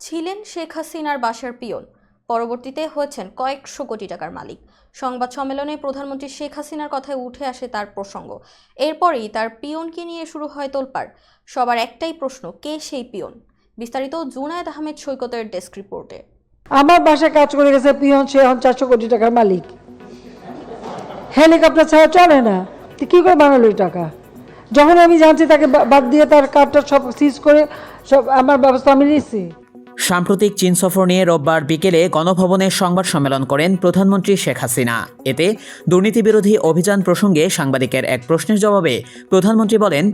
ছিলেন শেখ হাসিনার বাসার পিয়ন, পরবর্তীতে হয়েছেন কয়েকশো কোটি টাকার মালিক। সংবাদ সম্মেলনে প্রধানমন্ত্রী শেখ হাসিনার কথায় উঠে আসে তার প্রসঙ্গ। এরপরেই তার পিয়নকে নিয়ে শুরু হয় তোলপাড়। সবার একটাই প্রশ্ন, কে সেই পিয়ন? বিস্তারিত জুনায়েদ আহমেদ সৈকতের ডেস্ক রিপোর্টে। আমার বাসায় কাজ করে গেছে পিয়ন, সে এখন 400 কোটি টাকার মালিক। হেলিকপ্টার ছাড়া চলে না, কি করে বানালো এই টাকা? যখন আমি জানছি তাকে বাদ দিয়ে তার কার্ডটা সব সিজ করে সব আমার ব্যবস্থা আমি নিচ্ছি। সাম্প্রতিক চীন সফর নিয়ে রোববার বিকেলে গণভবনে সংবাদ সম্মেলন করেন প্রধানমন্ত্রী শেখ হাসিনা। এতে দুর্নীতিবিরোধী অভিযান প্রসঙ্গে সাংবাদিকের এক প্রশ্নের জবাবে প্রধানমন্ত্রী বলেন,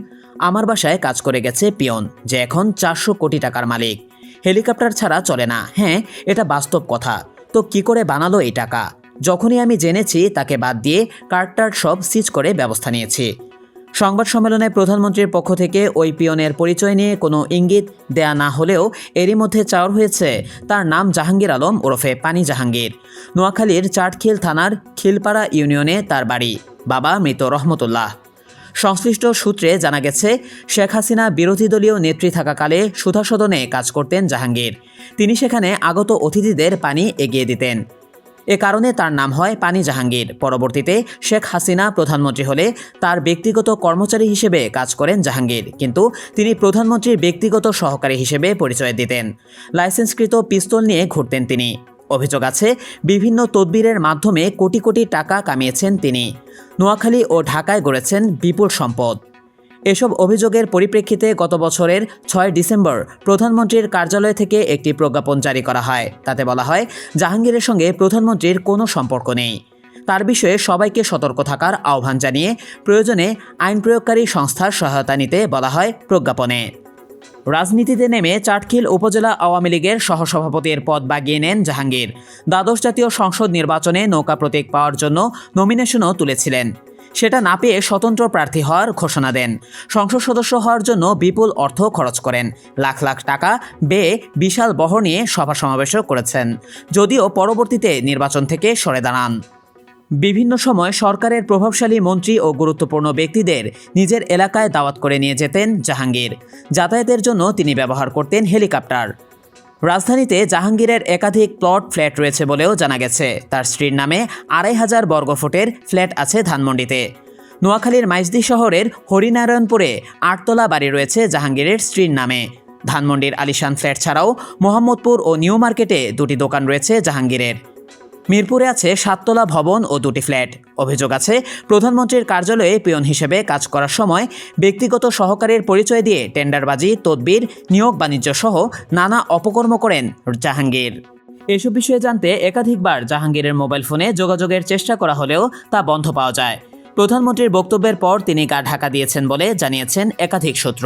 আমার বাসায় কাজ করে গেছে পিয়ন, যে এখন 400 কোটি টাকার মালিক। হেলিকপ্টার ছাড়া চলে না। হ্যাঁ, এটা বাস্তব কথা। তো কি করে বানালো এই টাকা? যখনই আমি জেনেছি তাকে বাদ দিয়ে কার্ডটার সব সিজ করে ব্যবস্থা নিয়েছি। সংবাদ সম্মেলনে প্রধানমন্ত্রীর পক্ষ থেকে ওই পিয়নের পরিচয় নিয়ে কোনো ইঙ্গিত দেয়া না হলেও এরই মধ্যে চাওয়া হয়েছে তার নাম জাহাঙ্গীর আলম ওরফে পানি জাহাঙ্গীর। নোয়াখালীর চাটখিল থানার খিলপাড়া ইউনিয়নে তার বাড়ি। বাবা মৃত রহমতুল্লাহ। সংশ্লিষ্ট সূত্রে জানা গেছে, শেখ হাসিনা বিরোধী দলীয় নেত্রী থাকাকালে সুধা সদনে কাজ করতেন জাহাঙ্গীর। তিনি সেখানে আগত অতিথিদের পানি এগিয়ে দিতেন। এ কারণে তার নাম হয় পানি জাহাঙ্গীর। পরবর্তীতে শেখ হাসিনা প্রধানমন্ত্রী হলে তার ব্যক্তিগত কর্মচারী হিসেবে কাজ করেন জাহাঙ্গীর, কিন্তু তিনি প্রধানমন্ত্রীর ব্যক্তিগত সহকারী হিসেবে পরিচয় দিতেন। লাইসেন্সকৃত পিস্তল নিয়ে ঘুরতেন তিনি। অভিযোগ আছে, বিভিন্ন তদবিরের মাধ্যমে কোটি কোটি টাকা কামিয়েছেন তিনি। নোয়াখালী ও ঢাকায় গড়েছেন বিপুল সম্পদ। এসব অভিযোগের পরিপ্রেক্ষিতে গত বছরের 6 ডিসেম্বর প্রধানমন্ত্রীর কার্যালয় থেকে একটি প্রজ্ঞাপন জারি করা হয়। তাতে বলা হয়, জাহাঙ্গীরের সঙ্গে প্রধানমন্ত্রীর কোনো সম্পর্ক নেই। তার বিষয়ে সবাইকে সতর্ক থাকার আহ্বান জানিয়ে প্রয়োজনে আইন প্রয়োগকারী সংস্থার সহায়তা নিতে বলা হয় প্রজ্ঞাপনে। রাজনীতিতে নেমে চাটখিল উপজেলা আওয়ামী লীগের সহসভাপতির পদ বাগিয়ে নেন জাহাঙ্গীর। দ্বাদশ জাতীয় সংসদ নির্বাচনে নৌকা প্রতীক পাওয়ার জন্য নমিনেশনও তুলেছিলেন। সেটা না পেয়ে স্বতন্ত্র প্রার্থী হওয়ার ঘোষণা দেন। সংসদ সদস্য হওয়ার জন্য বিপুল অর্থ খরচ করেন। লাখ লাখ টাকা ব্যয়ে বিশাল বহর নিয়ে সভা সমাবেশও করেছেন, যদিও পরবর্তীতে নির্বাচন থেকে সরে দাঁড়ান। বিভিন্ন সময় সরকারের প্রভাবশালী মন্ত্রী ও গুরুত্বপূর্ণ ব্যক্তিদের নিজের এলাকায় দাওয়াত করে নিয়ে যেতেন জাহাঙ্গীর। যাতায়াতের জন্য তিনি ব্যবহার করতেন হেলিকপ্টার। রাজধানীতে জাহাঙ্গীরের একাধিক প্লট ফ্ল্যাট রয়েছে বলেও জানা গেছে। তার স্ত্রীর নামে 2500 বর্গফুটের ফ্ল্যাট আছে ধানমন্ডিতে। নোয়াখালীর মাইজদি শহরের হরিনারায়ণপুরে 8 তলা বাড়ি রয়েছে জাহাঙ্গীরের স্ত্রীর নামে। ধানমন্ডির আলিশান ফ্ল্যাট ছাড়াও মোহাম্মদপুর ও নিউ মার্কেটে 2টি দোকান রয়েছে জাহাঙ্গীরের। মিরপুরে আছে 7 তলা ভবন ও 2টি ফ্ল্যাট। অভিযোগ আছে, প্রধানমন্ত্রীর কার্যালয়ে পিয়ন হিসেবে কাজ করার সময় ব্যক্তিগত সহকারীর পরিচয় দিয়ে টেন্ডারবাজি, তদবির, নিয়োগ বাণিজ্য সহ নানা অপকর্ম করেন জাহাঙ্গীর। এসব বিষয়ে জানতে একাধিকবার জাহাঙ্গীরের মোবাইল ফোনে যোগাযোগের চেষ্টা করা হলেও তা বন্ধ পাওয়া যায়। প্রধানমন্ত্রীর বক্তব্যের পর তিনি গা ঢাকা দিয়েছেন বলে জানিয়েছেন একাধিক সূত্র।